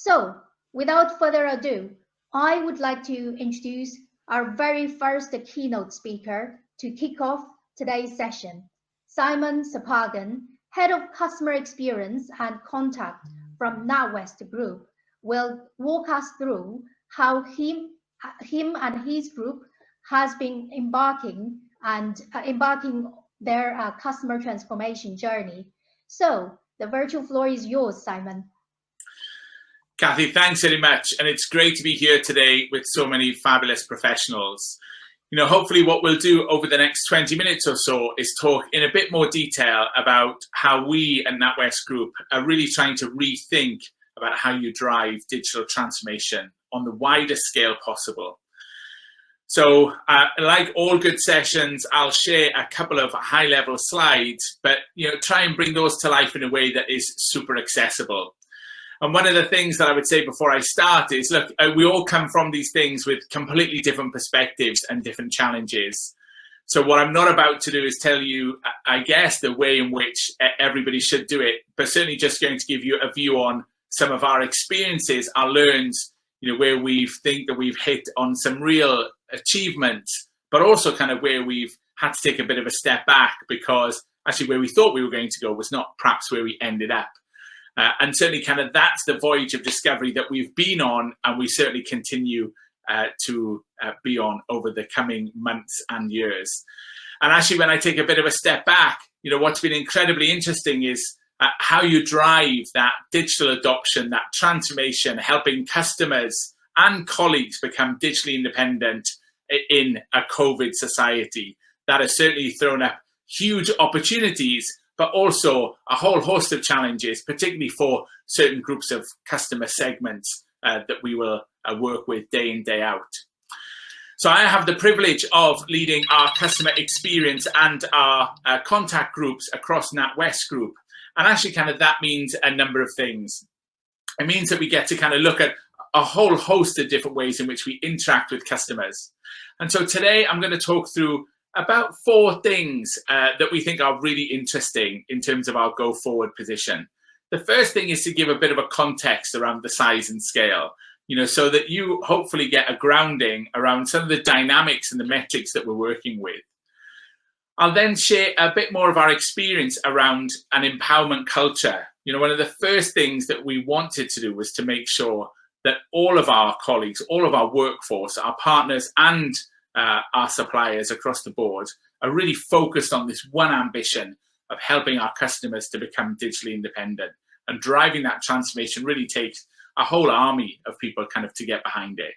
So, without further ado, I would like to introduce our very first keynote speaker to kick off today's session. Simon Sabagen, Head of Customer Experience and Contact from NatWest Group, will walk us through how him and his group has been embarking their customer transformation journey. So the virtual floor is yours, Simon. Kathy, thanks very much. And it's great to be here today with so many fabulous professionals. Hopefully what we'll do over the next 20 minutes or so is talk in a bit more detail about how we at NatWest Group are really trying to rethink about how you drive digital transformation on the widest scale possible. So like all good sessions, I'll share a couple of high-level slides, but try and bring those to life in a way that is super accessible. And one of the things that I would say before I start is, look, we all come from these things with completely different perspectives and different challenges. So what I'm not about to do is tell you, I guess, the way in which everybody should do it, but certainly just going to give you a view on some of our experiences, our learns, where we think that we've hit on some real achievements, but also kind of where we've had to take a bit of a step back because actually where we thought we were going to go was not perhaps where we ended up. And certainly kind of that's the voyage of discovery that we've been on, and we certainly continue to be on over the coming months and years. And actually, when I take a bit of a step back, what's been incredibly interesting is how you drive that digital adoption, that transformation, helping customers and colleagues become digitally independent in a COVID society. That has certainly thrown up huge opportunities, but also a whole host of challenges, particularly for certain groups of customer segments that we will work with day in, day out. So I have the privilege of leading our customer experience and our contact groups across NatWest Group. And actually kind of that means a number of things. It means that we get to kind of look at a whole host of different ways in which we interact with customers. And so today I'm going to talk through about 4 things that we think are really interesting in terms of our go forward position. The first thing is to give a bit of a context around the size and scale, so that you hopefully get a grounding around some of the dynamics and the metrics that we're working with. I'll then share a bit more of our experience around an empowerment culture. One of the first things that we wanted to do was to make sure that all of our colleagues, all of our workforce, our partners and our suppliers across the board are really focused on this one ambition of helping our customers to become digitally independent. And driving that transformation really takes a whole army of people kind of to get behind it.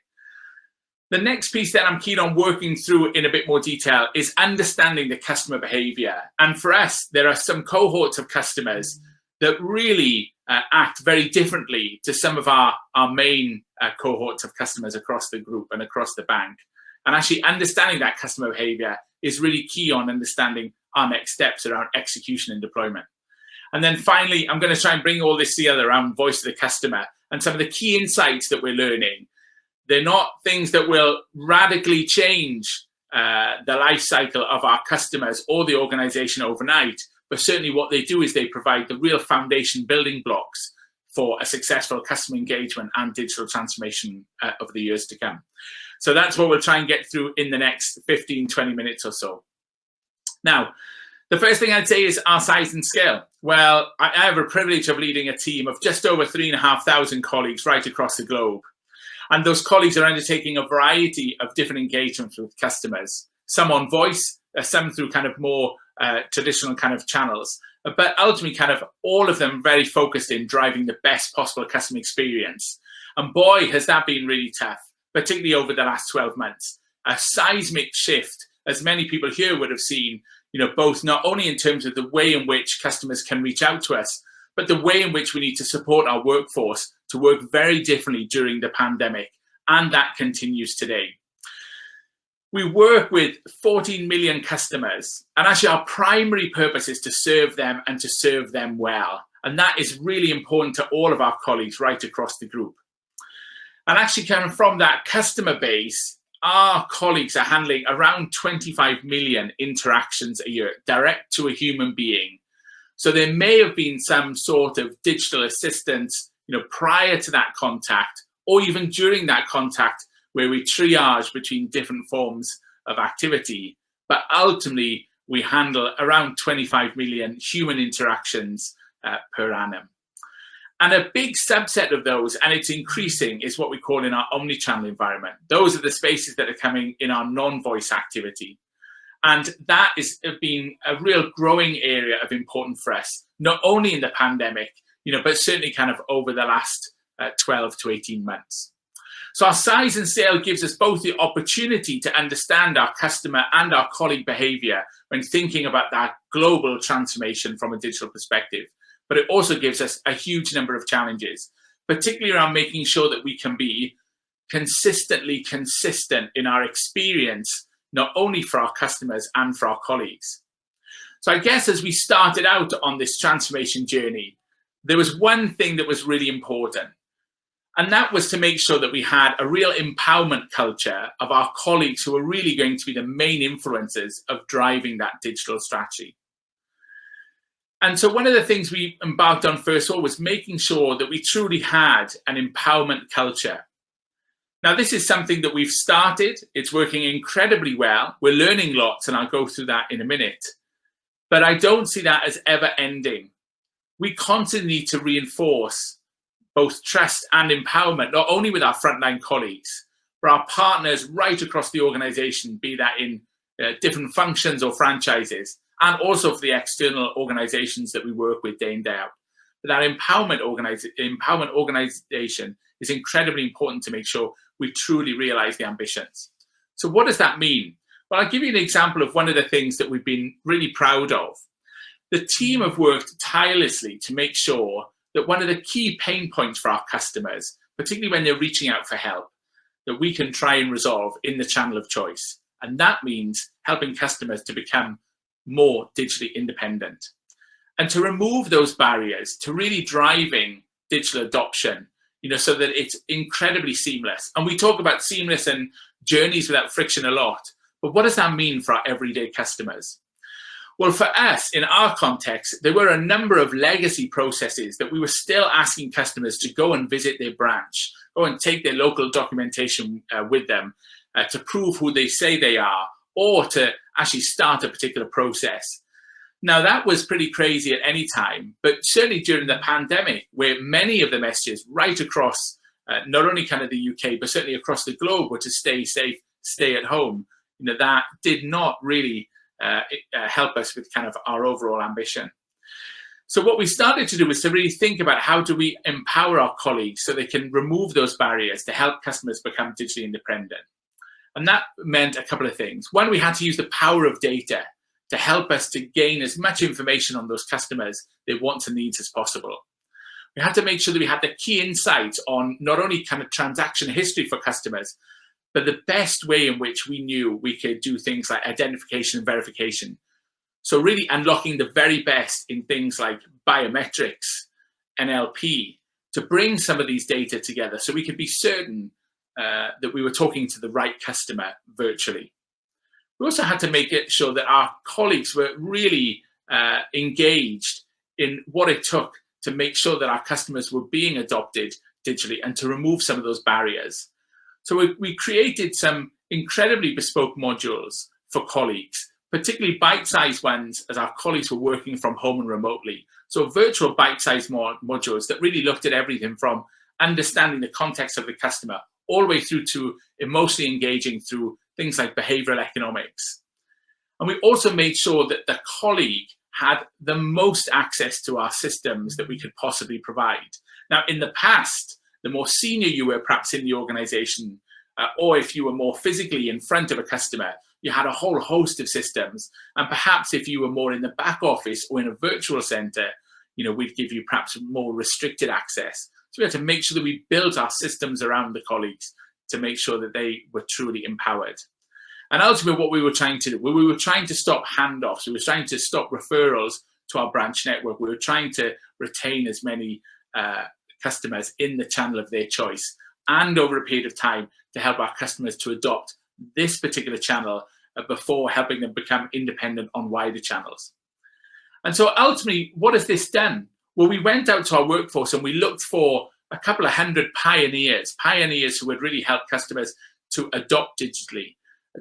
The next piece that I'm keen on working through in a bit more detail is understanding the customer behavior. And for us, there are some cohorts of customers that really act very differently to some of our main cohorts of customers across the group and across the bank. And actually understanding that customer behavior is really key on understanding our next steps around execution and deployment. And then finally, I'm going to try and bring all this together around voice of the customer and some of the key insights that we're learning. They're not things that will radically change the life cycle of our customers or the organization overnight, but certainly what they do is they provide the real foundation building blocks for a successful customer engagement and digital transformation over the years to come. So that's what we'll try and get through in the next 15, 20 minutes or so. Now, the first thing I'd say is our size and scale. Well, I have a privilege of leading a team of just over 3,500 colleagues right across the globe. And those colleagues are undertaking a variety of different engagements with customers, some on voice, some through kind of more traditional kind of channels, but ultimately kind of all of them very focused in driving the best possible customer experience. And boy, has that been really tough, particularly over the last 12 months. A seismic shift, as many people here would have seen, both not only in terms of the way in which customers can reach out to us, but the way in which we need to support our workforce to work very differently during the pandemic. And that continues today. We work with 14 million customers, and actually our primary purpose is to serve them and to serve them well. And that is really important to all of our colleagues right across the group. And actually coming from that customer base, our colleagues are handling around 25 million interactions a year, direct to a human being. So there may have been some sort of digital assistance prior to that contact, or even during that contact, where we triage between different forms of activity. But ultimately, we handle around 25 million human interactions per annum. And a big subset of those, and it's increasing, is what we call in our omnichannel environment. Those are the spaces that are coming in our non-voice activity. And that has been a real growing area of importance for us, not only in the pandemic, but certainly kind of over the last 12 to 18 months. So our size and scale gives us both the opportunity to understand our customer and our colleague behavior when thinking about that global transformation from a digital perspective. But it also gives us a huge number of challenges, particularly around making sure that we can be consistently consistent in our experience, not only for our customers and for our colleagues. So I guess as we started out on this transformation journey, there was one thing that was really important. And that was to make sure that we had a real empowerment culture of our colleagues who are really going to be the main influencers of driving that digital strategy. And so one of the things we embarked on first of all was making sure that we truly had an empowerment culture. Now, this is something that we've started. It's working incredibly well. We're learning lots, and I'll go through that in a minute. But I don't see that as ever ending. We constantly need to reinforce both trust and empowerment, not only with our frontline colleagues, but our partners right across the organization, be that in different functions or franchises, and also for the external organizations that we work with day in, day out. But that empowerment organization is incredibly important to make sure we truly realize the ambitions. So what does that mean? Well, I'll give you an example of one of the things that we've been really proud of. The team have worked tirelessly to make sure that one of the key pain points for our customers, particularly when they're reaching out for help, that we can try and resolve in the channel of choice. And that means helping customers to become more digitally independent and to remove those barriers to really driving digital adoption, so that it's incredibly seamless. And we talk about seamless and journeys without friction a lot, but what does that mean for our everyday customers? Well, for us, in our context, there were a number of legacy processes that we were still asking customers to go and visit their branch, go and take their local documentation with them to prove who they say they are, or to actually start a particular process. Now, that was pretty crazy at any time, but certainly during the pandemic, where many of the messages right across, not only kind of the UK, but certainly across the globe, were to stay safe, stay at home, that did not really help us with kind of our overall ambition. So what we started to do was to really think about how do we empower our colleagues so they can remove those barriers to help customers become digitally independent. And that meant a couple of things. One, we had to use the power of data to help us to gain as much information on those customers, their wants and needs as possible. We had to make sure that we had the key insights on not only kind of transaction history for customers, but the best way in which we knew we could do things like identification and verification. So really unlocking the very best in things like biometrics, NLP, to bring some of these data together so we could be certain that we were talking to the right customer virtually. We also had to make it sure that our colleagues were really engaged in what it took to make sure that our customers were being adopted digitally and to remove some of those barriers. So we created some incredibly bespoke modules for colleagues, particularly bite-sized ones as our colleagues were working from home and remotely. So virtual bite-sized modules that really looked at everything from understanding the context of the customer all the way through to emotionally engaging through things like behavioral economics. And we also made sure that the colleague had the most access to our systems that we could possibly provide. Now, in the past, the more senior you were perhaps in the organization, or if you were more physically in front of a customer, you had a whole host of systems. And perhaps if you were more in the back office or in a virtual center, we'd give you perhaps more restricted access. So we had to make sure that we built our systems around the colleagues to make sure that they were truly empowered. And ultimately what we were trying to do, we were trying to stop handoffs. We were trying to stop referrals to our branch network. We were trying to retain as many customers in the channel of their choice and over a period of time to help our customers to adopt this particular channel before helping them become independent on wider channels. And so ultimately, what has this done? Well, we went out to our workforce and we looked for a couple of hundred pioneers who would really help customers to adopt digitally,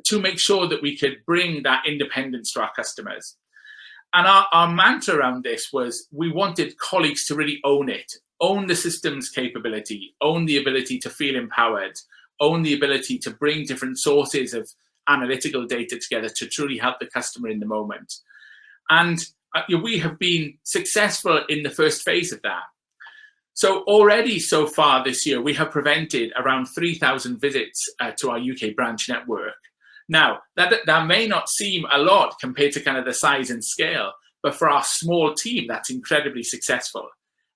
to make sure that we could bring that independence to our customers. And our mantra around this was we wanted colleagues to really own it, own the system's capability, own the ability to feel empowered, own the ability to bring different sources of analytical data together to truly help the customer in the moment. And we have been successful in the first phase of that. So already so far this year, we have prevented around 3,000 visits to our UK branch network. Now, that may not seem a lot compared to kind of the size and scale, but for our small team, that's incredibly successful.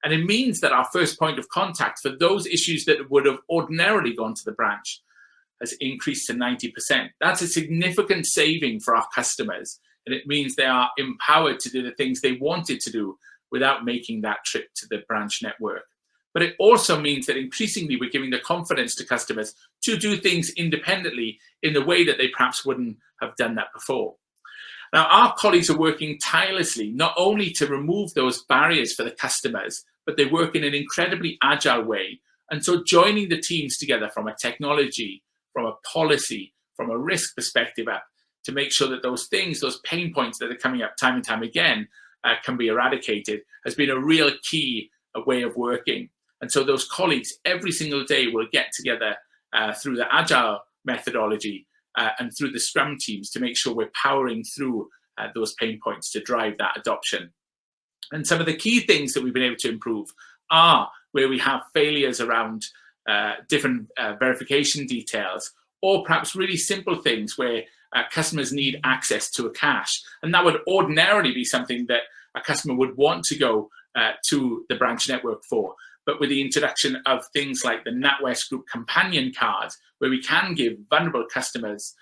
And it means that our first point of contact for those issues that would have ordinarily gone to the branch has increased to 90%. That's a significant saving for our customers. And it means they are empowered to do the things they wanted to do without making that trip to the branch network. But it also means that increasingly we're giving the confidence to customers to do things independently in the way that they perhaps wouldn't have done that before. Now, our colleagues are working tirelessly, not only to remove those barriers for the customers, but they work in an incredibly agile way. And so joining the teams together from a technology, from a policy, from a risk perspective to make sure that those things, those pain points that are coming up time and time again can be eradicated has been a real key way of working. And so those colleagues every single day will get together through the agile methodology and through the Scrum teams to make sure we're powering through those pain points to drive that adoption. And some of the key things that we've been able to improve are where we have failures around different verification details, or perhaps really simple things where customers need access to a cache. And that would ordinarily be something that a customer would want to go to the branch network for. But with the introduction of things like the NatWest Group companion card, where we can give vulnerable customers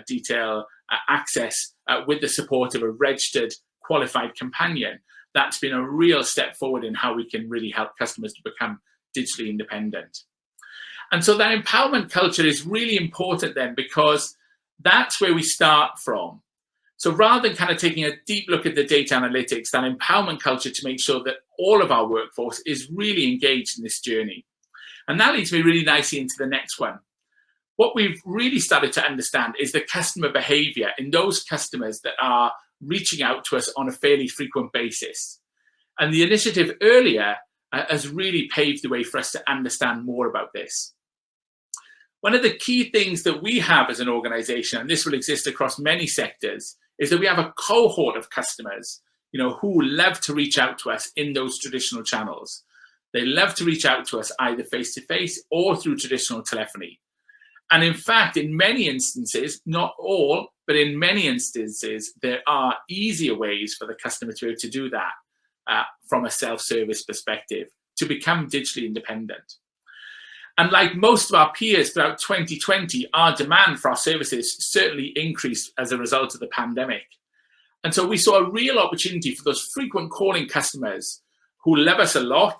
detail access with the support of a registered qualified companion, that's been a real step forward in how we can really help customers to become digitally independent. And so that empowerment culture is really important then, because that's where we start from. So rather than kind of taking a deep look at the data analytics, that empowerment culture to make sure that all of our workforce is really engaged in this journey. And that leads me really nicely into the next one. What we've really started to understand is the customer behavior in those customers that are reaching out to us on a fairly frequent basis. And the initiative earlier has really paved the way for us to understand more about this. One of the key things that we have as an organization, and this will exist across many sectors, is that we have a cohort of customers, who love to reach out to us in those traditional channels. They love to reach out to us either face-to-face or through traditional telephony. And in fact, in many instances, not all, but in many instances, there are easier ways for the customer to be able to do that from a self-service perspective, to become digitally independent. And like most of our peers throughout 2020, our demand for our services certainly increased as a result of the pandemic. And so we saw a real opportunity for those frequent calling customers who love us a lot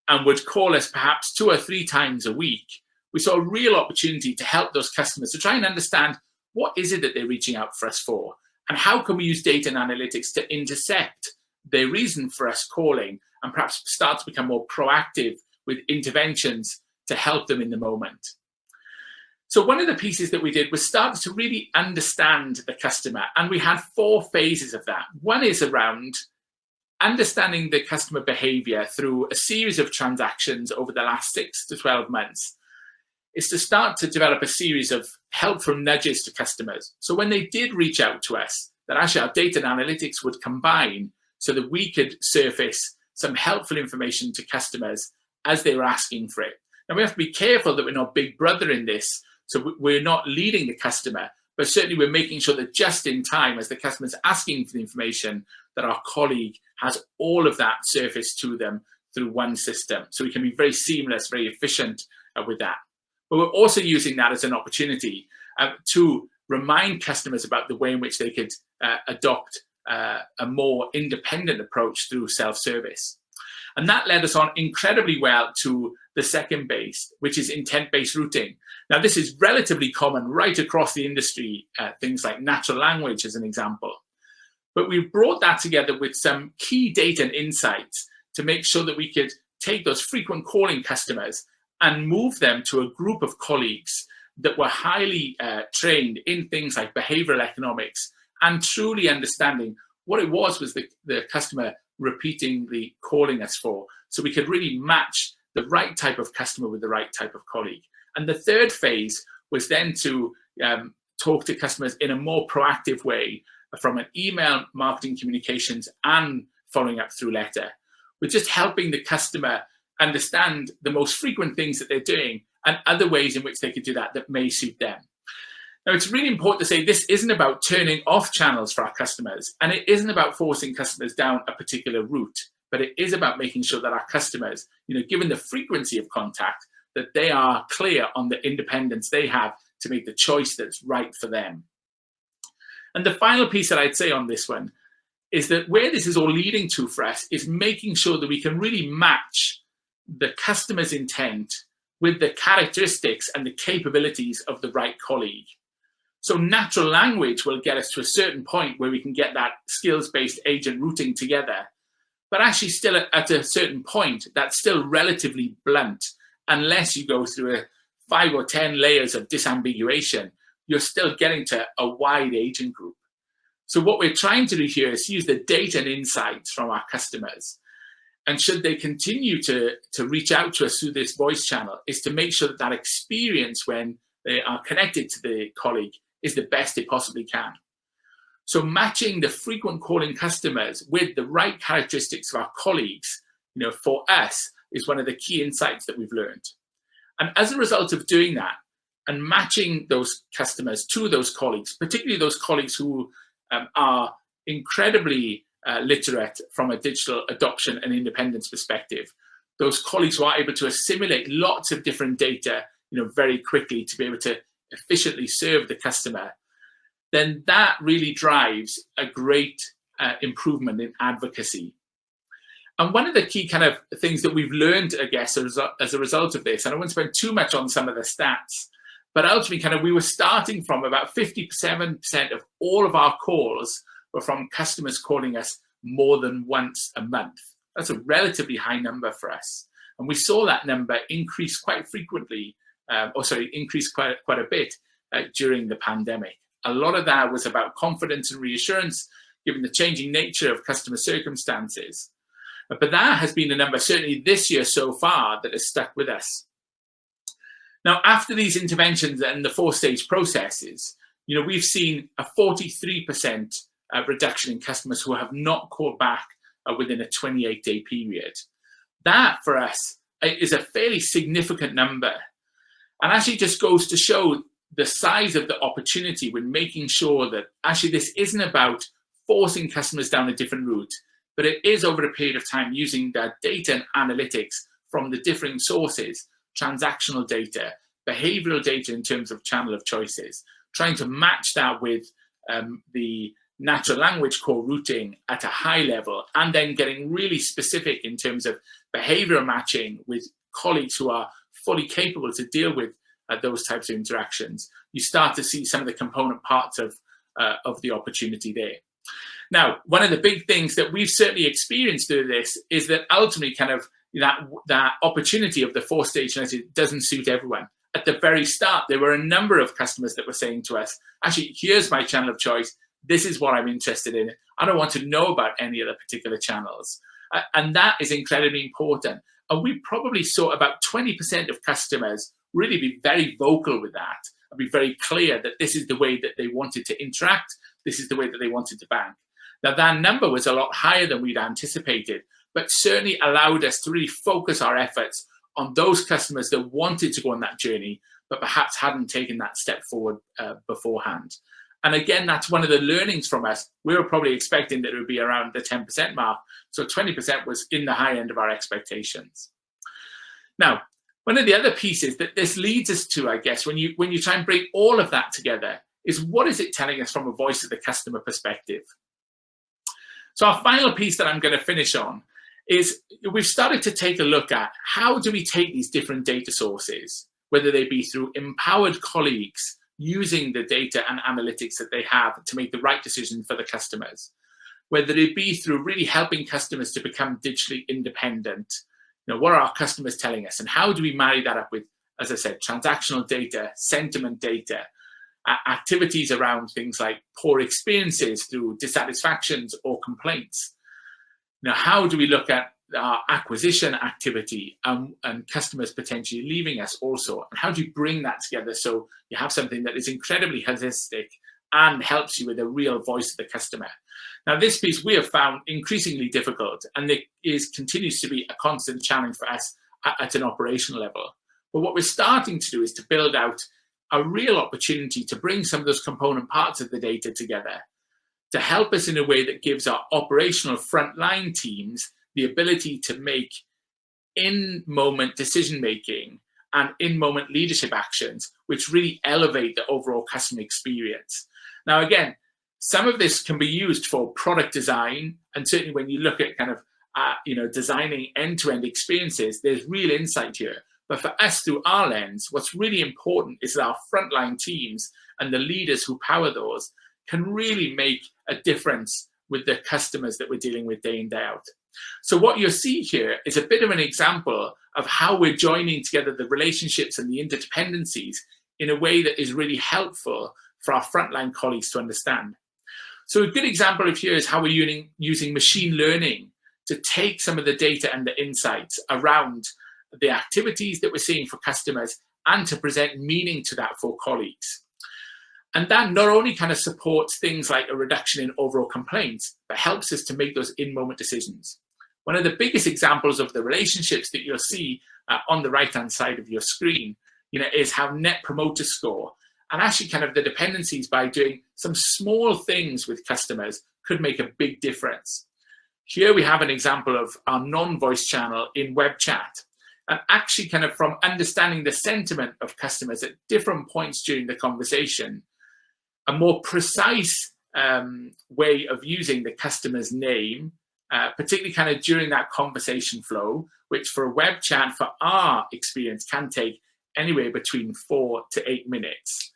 and would call us perhaps 2 or 3 times a week. We saw a real opportunity to help those customers to try and understand what is it that they're reaching out for us for, and how can we use data and analytics to intercept their reason for us calling and perhaps start to become more proactive with interventions to help them in the moment. So one of the pieces that we did was start to really understand the customer, and we had 4 phases of that. One is around understanding the customer behavior through a series of transactions over the last 6 to 12 months. Is to start to develop a series of helpful nudges to customers. So when they did reach out to us, that actually our data and analytics would combine so that we could surface some helpful information to customers as they were asking for it. Now, we have to be careful that we're not big brother in this. So we're not leading the customer, but certainly we're making sure that just in time, as the customer's asking for the information, that our colleague has all of that surfaced to them through one system. So we can be very seamless, very efficient with that. But we're also using that as an opportunity to remind customers about the way in which they could adopt a more independent approach through self-service. And that led us on incredibly well to the second base, which is intent-based routing. Now, this is relatively common right across the industry, things like natural language as an example. But we brought that together with some key data and insights to make sure that we could take those frequent calling customers and move them to a group of colleagues that were highly trained in things like behavioral economics and truly understanding what it was the customer repeatedly calling us for, so we could really match the right type of customer with the right type of colleague. And the third phase was then to talk to customers in a more proactive way from an email marketing communications and following up through letter. We're just helping the customer understand the most frequent things that they're doing and other ways in which they could do that that may suit them. Now, it's really important to say this isn't about turning off channels for our customers, and it isn't about forcing customers down a particular route, but it is about making sure that our customers, given the frequency of contact, that they are clear on the independence they have to make the choice that's right for them. And the final piece that I'd say on this one is that where this is all leading to for us is making sure that we can really match the customer's intent with the characteristics and the capabilities of the right colleague. So natural language will get us to a certain point where we can get that skills-based agent routing together. But actually still at a certain point, that's still relatively blunt. Unless you go through 5 or 10 layers of disambiguation, you're still getting to a wide agent group. So what we're trying to do here is use the data and insights from our customers. And should they continue to reach out to us through this voice channel, is to make sure that that experience when they are connected to the colleague is the best it possibly can. So matching the frequent calling customers with the right characteristics of our colleagues, for us is one of the key insights that we've learned. And as a result of doing that and matching those customers to those colleagues, particularly those colleagues who are incredibly literate from a digital adoption and independence perspective, those colleagues who are able to assimilate lots of different data, very quickly to be able to efficiently serve the customer, then that really drives a great improvement in advocacy. And one of the key kind of things that we've learned, I guess, as a result of this, and I won't spend too much on some of the stats, but ultimately we were starting from about 57% of all of our calls were from customers calling us more than once a month. That's a relatively high number for us. And we saw that number increase quite frequently, increase quite a bit during the pandemic. A lot of that was about confidence and reassurance, given the changing nature of customer circumstances. But that has been a number, certainly this year so far, that has stuck with us. Now, after these interventions and the 4-stage processes, we've seen a 43% reduction in customers who have not called back within a 28-day period. That, for us, is a fairly significant number. And actually just goes to show the size of the opportunity when making sure that actually this isn't about forcing customers down a different route, but it is over a period of time using that data and analytics from the different sources, transactional data, behavioral data in terms of channel of choices, trying to match that with the natural language core routing at a high level, and then getting really specific in terms of behavioral matching with colleagues who are fully capable to deal with those types of interactions. You start to see some of the component parts of the opportunity there. Now, one of the big things that we've certainly experienced through this is that ultimately that opportunity of the 4-stage method doesn't suit everyone. At the very start, there were a number of customers that were saying to us, actually, here's my channel of choice. This is what I'm interested in. I don't want to know about any other particular channels. And that is incredibly important. And we probably saw about 20% of customers really be very vocal with that and be very clear that this is the way that they wanted to interact. This is the way that they wanted to bank. Now, that number was a lot higher than we'd anticipated, but certainly allowed us to really focus our efforts on those customers that wanted to go on that journey, but perhaps hadn't taken that step forward beforehand. And again, that's one of the learnings from us. We were probably expecting that it would be around the 10% mark. So 20% was in the high end of our expectations. Now, one of the other pieces that this leads us to, I guess, when you try and bring all of that together, is what is it telling us from a voice of the customer perspective? So our final piece that I'm going to finish on is we've started to take a look at how do we take these different data sources, whether they be through empowered colleagues using the data and analytics that they have to make the right decision for the customers, whether it be through really helping customers to become digitally independent, what are our customers telling us, and how do we marry that up with, as I said, transactional data, sentiment data, activities around things like poor experiences through dissatisfactions or complaints. How do we look at our acquisition activity and customers potentially leaving us also? And how do you bring that together so you have something that is incredibly holistic and helps you with a real voice of the customer? Now, this piece we have found increasingly difficult, and it continues to be a constant challenge for us at an operational level. But what we're starting to do is to build out a real opportunity to bring some of those component parts of the data together to help us in a way that gives our operational frontline teams the ability to make in-moment decision-making and in-moment leadership actions, which really elevate the overall customer experience. Now, again, some of this can be used for product design, and certainly when you look at kind of designing end-to-end experiences, there's real insight here. But for us, through our lens, what's really important is that our frontline teams and the leaders who power those can really make a difference with the customers that we're dealing with day in, day out. So what you'll see here is a bit of an example of how we're joining together the relationships and the interdependencies in a way that is really helpful for our frontline colleagues to understand. So a good example of here is how we're using machine learning to take some of the data and the insights around the activities that we're seeing for customers and to present meaning to that for colleagues. And that not only kind of supports things like a reduction in overall complaints, but helps us to make those in-moment decisions. One of the biggest examples of the relationships that you'll see on the right-hand side of your screen, is how Net Promoter Score and actually kind of the dependencies by doing some small things with customers could make a big difference. Here we have an example of our non-voice channel in web chat. And actually kind of from understanding the sentiment of customers at different points during the conversation, a more precise way of using the customer's name, particularly kind of during that conversation flow, which for a web chat, for our experience, can take anywhere between 4 to 8 minutes.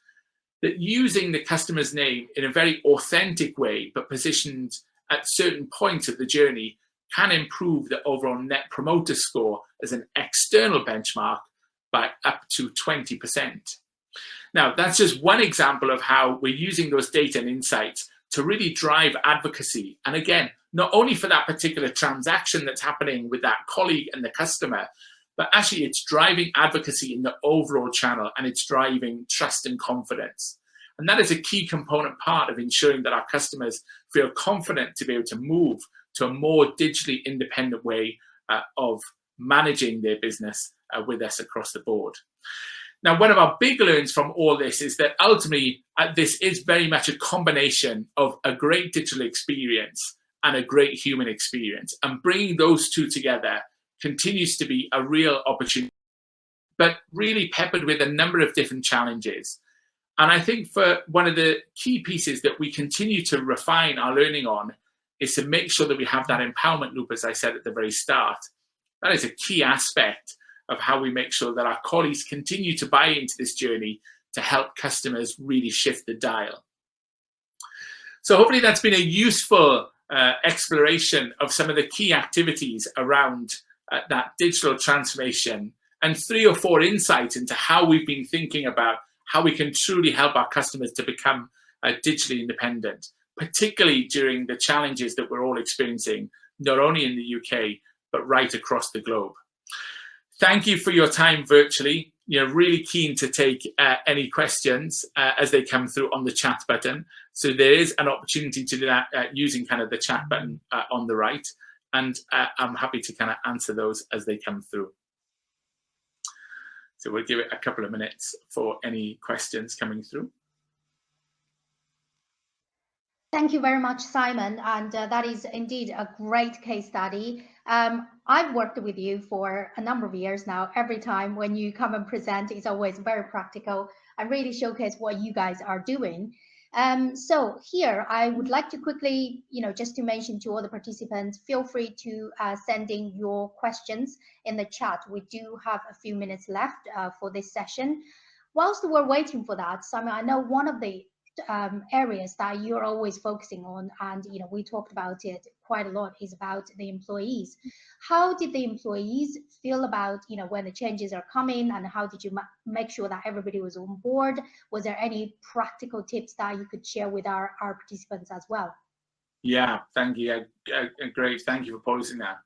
That using the customer's name in a very authentic way, but positioned at certain points of the journey, can improve the overall Net Promoter Score as an external benchmark by up to 20%. Now, that's just one example of how we're using those data and insights to really drive advocacy. And again, not only for that particular transaction that's happening with that colleague and the customer, but actually it's driving advocacy in the overall channel, and it's driving trust and confidence. And that is a key component part of ensuring that our customers feel confident to be able to move to a more digitally independent way of managing their business with us across the board. Now, one of our big learns from all this is that ultimately this is very much a combination of a great digital experience and a great human experience. And bringing those two together continues to be a real opportunity, but really peppered with a number of different challenges. And I think for one of the key pieces that we continue to refine our learning on is to make sure that we have that empowerment loop, as I said at the very start. That is a key aspect of how we make sure that our colleagues continue to buy into this journey to help customers really shift the dial. So hopefully that's been a useful exploration of some of the key activities around that digital transformation, and 3 or 4 insights into how we've been thinking about how we can truly help our customers to become digitally independent, particularly during the challenges that we're all experiencing, not only in the UK, but right across the globe. Thank you for your time virtually. Really keen to take any questions as they come through on the chat button. So there is an opportunity to do that using kind of the chat button on the right. And I'm happy to kind of answer those as they come through. So we'll give it a couple of minutes for any questions coming through. Thank you very much, Simon. And that is indeed a great case study. I've worked with you for a number of years now. Every time when you come and present, it's always very practical and really showcase what you guys are doing. So here, I would like to quickly, just to mention to all the participants, feel free to send in your questions in the chat. We do have a few minutes left for this session. Whilst we're waiting for that, Simon, I know one of the areas that you're always focusing on, and we talked about it quite a lot, is about the employees. How did the employees feel about when the changes are coming, and how did you make sure that everybody was on board? Was there any practical tips that you could share with our participants as well? Yeah, thank you. Great, thank you for posing that.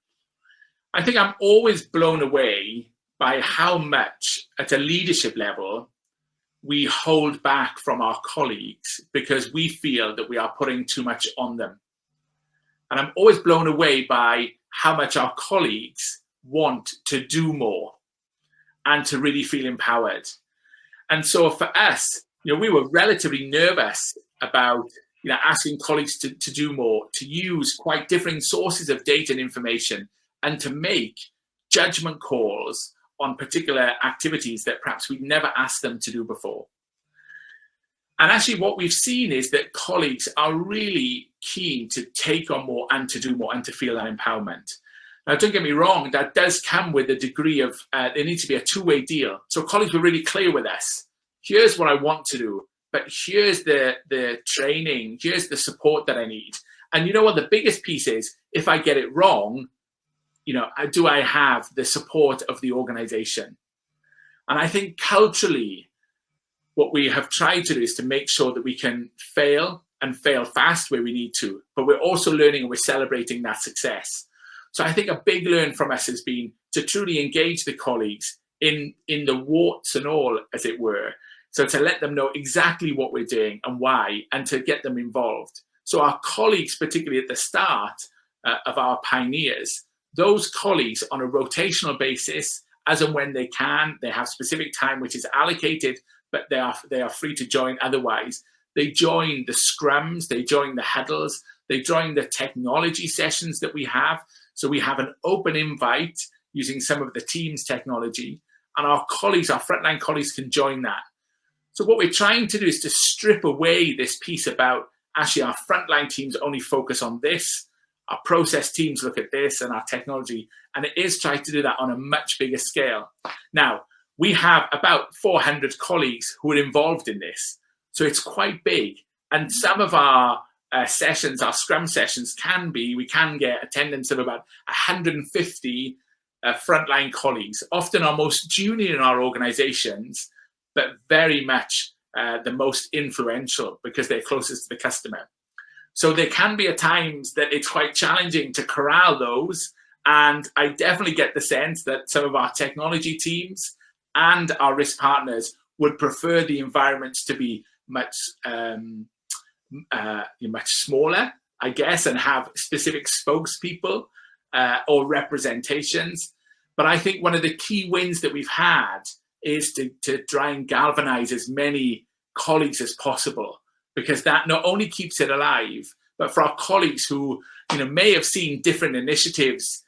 I think I'm always blown away by how much at a leadership level we hold back from our colleagues because we feel that we are putting too much on them. And I'm always blown away by how much our colleagues want to do more and to really feel empowered. And so for us, we were relatively nervous about asking colleagues to do more, to use quite different sources of data and information, and to make judgment calls on particular activities that perhaps we'd never asked them to do before. And actually what we've seen is that colleagues are really keen to take on more and to do more and to feel that empowerment. Now, don't get me wrong, that does come with a degree of, there needs to be a two-way deal. So colleagues were really clear with us. Here's what I want to do, but here's the training, here's the support that I need. And you know what the biggest piece is? If I get it wrong, do I have the support of the organization? And I think culturally, what we have tried to do is to make sure that we can fail and fail fast where we need to, but we're also learning and we're celebrating that success. So I think a big learn from us has been to truly engage the colleagues in the warts and all, as it were. So to let them know exactly what we're doing and why, and to get them involved. So our colleagues, particularly at the start of our pioneers, those colleagues on a rotational basis, as and when they can, they have specific time which is allocated, but they are free to join otherwise. They join the scrums, they join the huddles, they join the technology sessions that we have. So we have an open invite using some of the Teams technology, and our colleagues, our frontline colleagues, can join that. So what we're trying to do is to strip away this piece about actually our frontline teams only focus on this, our process teams look at this, and our technology, and it is trying to do that on a much bigger scale. Now, we have about 400 colleagues who are involved in this, so it's quite big. And some of our sessions, our Scrum sessions, we can get attendance of about 150 frontline colleagues, often our most junior in our organizations, but very much the most influential because they're closest to the customer. So there can be at times that it's quite challenging to corral those. And I definitely get the sense that some of our technology teams and our risk partners would prefer the environments to be much smaller, I guess, and have specific spokespeople or representations. But I think one of the key wins that we've had is to try and galvanize as many colleagues as possible, because that not only keeps it alive, but for our colleagues who may have seen different initiatives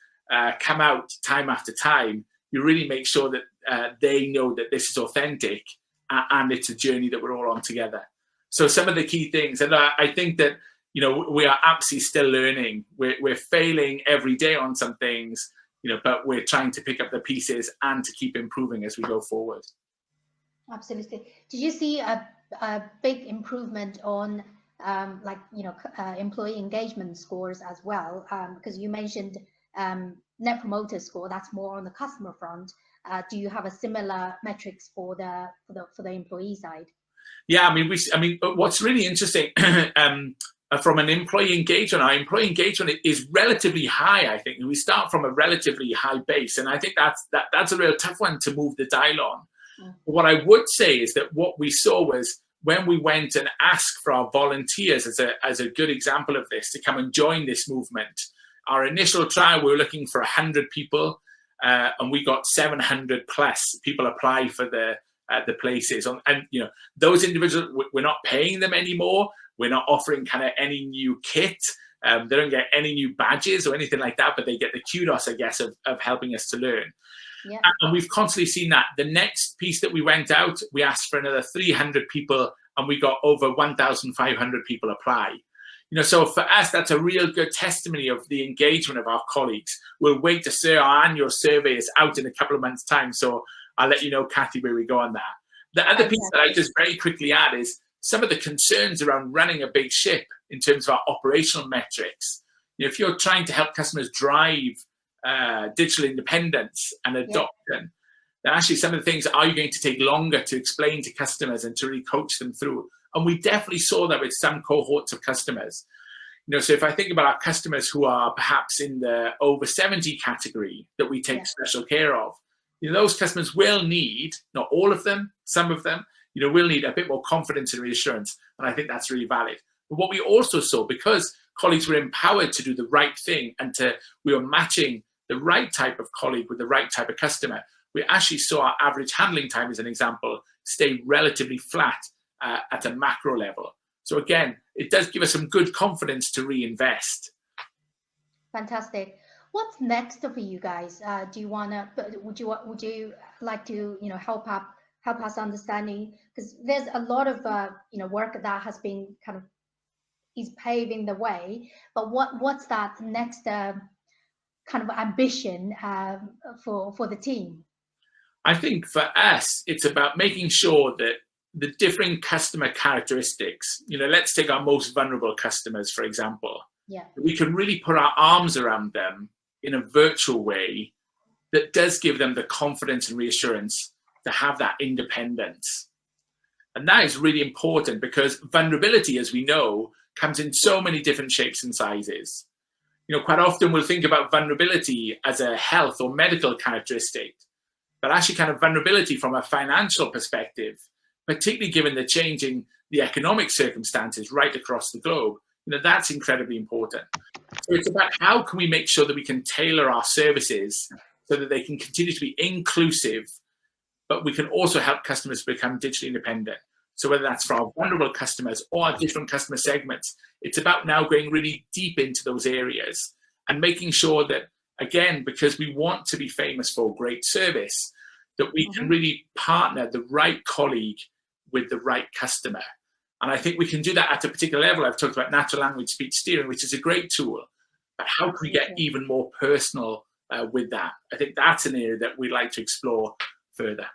come out time after time, you really make sure that they know that this is authentic and it's a journey that we're all on together. So some of the key things, and I think that we are absolutely still learning. We're failing every day on some things, but we're trying to pick up the pieces and to keep improving as we go forward. Absolutely. Did you see a big improvement on employee engagement scores as well? Because you mentioned Net Promoter Score, that's more on the customer front. Do you have a similar metrics for the employee side? Yeah, I mean, what's really interesting from an employee engagement, our employee engagement is relatively high. I think we start from a relatively high base, and I think that's a real tough one to move the dial on. Mm. What I would say is that what we saw was when we went and asked for our volunteers, as a good example of this, to come and join this movement. Our initial trial, we were looking for 100 people, and we got 700 plus people apply for the places. And those individuals, we're not paying them anymore. We're not offering kind of any new kit. They don't get any new badges or anything like that, but they get the kudos, I guess, of helping us to learn. Yeah. And we've constantly seen that. The next piece that we went out, we asked for another 300 people, and we got over 1,500 people apply. So for us, that's a real good testimony of the engagement of our colleagues. We'll wait to see our annual survey is out in a couple of months' time. So I'll let you know, Kathy, where we go on that. The other piece that I just very quickly add is, some of the concerns around running a big ship in terms of our operational metrics. If you're trying to help customers drive digital independence and adoption, then actually some of the things are going to take longer to explain to customers and to really coach them through. And we definitely saw that with some cohorts of customers. So if I think about our customers who are perhaps in the over 70 category that we take special care of, those customers will need, not all of them, some of them, will need a bit more confidence and reassurance. And I think that's really valid. But what we also saw, because colleagues were empowered to do the right thing and we were matching the right type of colleague with the right type of customer, we actually saw our average handling time, as an example, stay relatively flat at a macro level. So again, it does give us some good confidence to reinvest. Fantastic. What's next for you guys? Do you want to? Would you like to help us understanding, because there's a lot of work that has been kind of is paving the way. But what's that next kind of ambition for the team? I think for us, it's about making sure that the different customer characteristics, let's take our most vulnerable customers, for example. We can really put our arms around them in a virtual way that does give them the confidence and reassurance to have that independence. And that is really important, because vulnerability, as we know, comes in so many different shapes and sizes. Quite often we'll think about vulnerability as a health or medical characteristic, but actually kind of vulnerability from a financial perspective, particularly given the changing the economic circumstances right across the globe, that's incredibly important. So it's about how can we make sure that we can tailor our services so that they can continue to be inclusive, but we can also help customers become digitally independent. So whether that's for our vulnerable customers or our different customer segments, it's about now going really deep into those areas and making sure that, again, because we want to be famous for great service, that we can really partner the right colleague with the right customer. And I think we can do that at a particular level. I've talked about natural language speech steering, which is a great tool, but how can we get even more personal with that? I think that's an area that we'd like to explore further.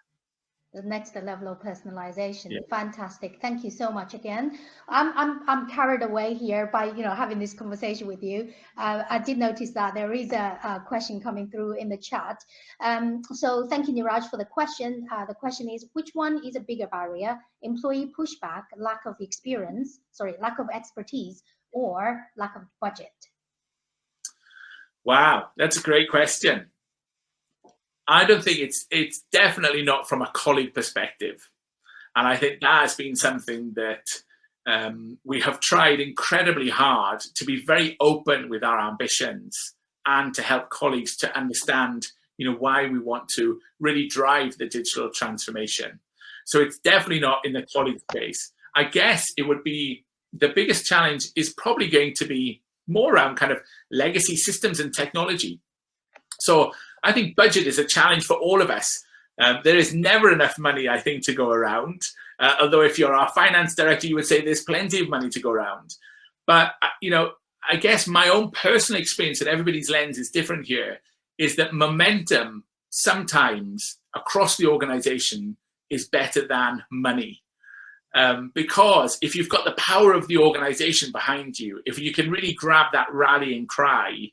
The next level of personalization. Fantastic. Thank you so much again. I'm carried away here by having this conversation with you. I did notice that there is a question coming through in the chat. So thank you, Niraj, for the question. The question is, which one is a bigger barrier? Employee pushback, lack of expertise, or lack of budget? Wow, that's a great question. I don't think it's definitely not from a colleague perspective. And I think that has been something that we have tried incredibly hard to be very open with our ambitions and to help colleagues to understand, why we want to really drive the digital transformation. So it's definitely not in the colleague space. I guess it would be the biggest challenge is probably going to be more around kind of legacy systems and technology. So I think budget is a challenge for all of us. There is never enough money, I think, to go around. Although if you're our finance director, you would say there's plenty of money to go around. But, I guess my own personal experience, and everybody's lens is different here, is that momentum sometimes across the organization is better than money. Because if you've got the power of the organization behind you, if you can really grab that rallying cry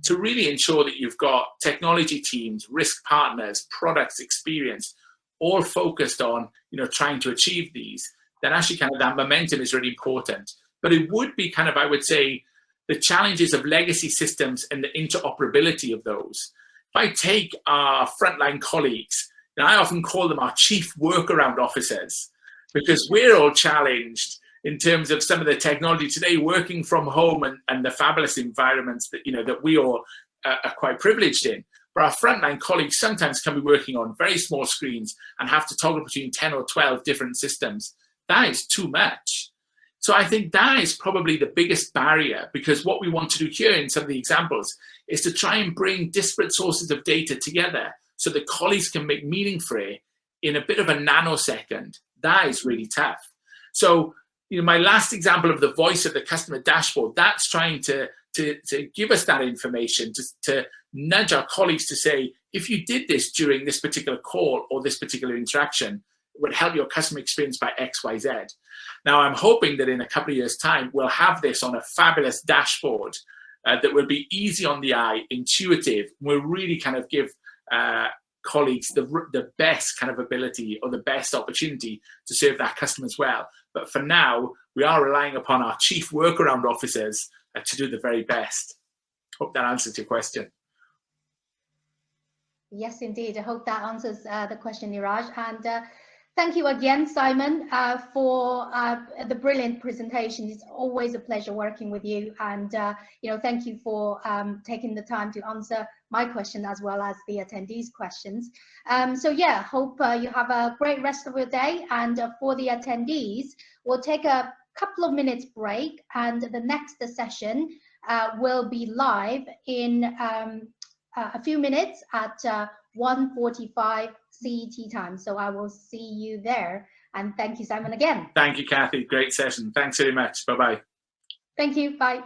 to really ensure that you've got technology teams, risk partners, products, experience, all focused on, trying to achieve these, then actually kind of that momentum is really important. But it would be kind of, I would say, the challenges of legacy systems and the interoperability of those. If I take our frontline colleagues, and I often call them our chief workaround officers, because we're all challenged in terms of some of the technology today, working from home and the fabulous environments that, that we all are quite privileged in. But our frontline colleagues sometimes can be working on very small screens and have to toggle between 10 or 12 different systems. That is too much. So I think that is probably the biggest barrier, because what we want to do here in some of the examples is to try and bring disparate sources of data together so that colleagues can make meaning for it in a bit of a nanosecond. That is really tough. So, my last example of the voice of the customer dashboard, that's trying to give us that information, to nudge our colleagues to say, if you did this during this particular call or this particular interaction, would help your customer experience by XYZ. Now, I'm hoping that in a couple of years' time, we'll have this on a fabulous dashboard that will be easy on the eye, intuitive, will really kind of give colleagues the best kind of ability or the best opportunity to serve that customers well. But for now, we are relying upon our chief workaround officers to do the very best. Hope that answers your question. Yes, indeed. I hope that answers the question, Niraj. And thank you again, Simon, for the brilliant presentation. It's always a pleasure working with you. And thank you for taking the time to answer my question as well as the attendees' questions. So yeah, hope you have a great rest of your day. And for the attendees, we'll take a couple of minutes break, and the next session will be live in a few minutes at 1:45 CET time. So I will see you there. And thank you, Simon, again. Thank you, Kathy. Great session. Thanks very much. Bye-bye. Thank you. Bye.